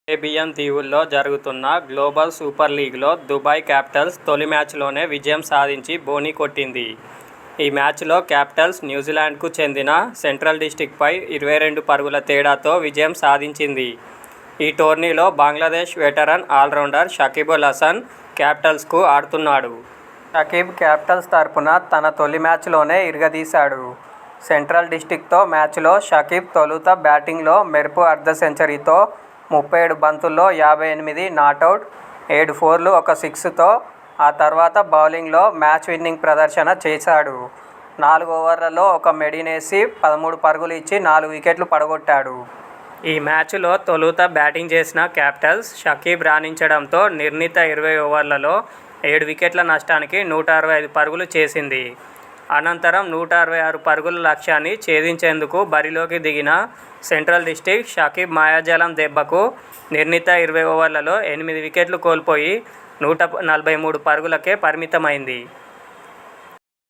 Caribbean దీవుల్లో జరుగుతున్న global super లీగ్లో Dubai Capitals తొలి మ్యాచ్లోనే విజయం సాధించి బోణీ కొట్టింది. ఈ మ్యాచ్లో క్యాపిటల్స్ న్యూజిలాండ్కు చెందిన సెంట్రల్ డిస్ట్రిక్ట్పై 22 పరుగుల తేడాతో విజయం సాధించింది. ఈ టోర్నీలో బంగ్లాదేశ్ వెటరన్ ఆల్రౌండర్ షకీబ్ అల్ హసన్ క్యాపిటల్స్కు ఆడుతున్నాడు. షకీబ్ క్యాపిటల్స్ తరపున తన తొలి మ్యాచ్లోనే ఇరగదీశాడు. సెంట్రల్ డిస్ట్రిక్ట్తో మ్యాచ్లో షకీబ్ తొలుత బ్యాటింగ్లో మెరుపు అర్ధ సెంచరీతో 37 బంతుల్లో 58 నాటౌట్, 7 ఫోర్లు, 1 సిక్స్తో ఆ తర్వాత బౌలింగ్లో మ్యాచ్ విన్నింగ్ ప్రదర్శన చేశాడు. 4 ఓవర్లలో 1 మెడీనేసి 13 పరుగులు ఇచ్చి 4 వికెట్లు పడగొట్టాడు. ఈ మ్యాచ్లో తొలుత బ్యాటింగ్ చేసిన క్యాపిటల్స్ షకీబ్ రాణించడంతో నిర్ణీత 20 ఓవర్లలో 7 వికెట్ల నష్టానికి 165 పరుగులు చేసింది. అనంతరం 166 పరుగుల లక్ష్యాన్ని ఛేదించేందుకు బరిలోకి దిగిన సెంట్రల్ డిస్ట్రిక్ట్ షకీబ్ మాయాజాలం దెబ్బకు నిర్ణీత 20 ఓవర్లలో 8 వికెట్లు కోల్పోయి 143 పరుగులకే పరిమితమైంది.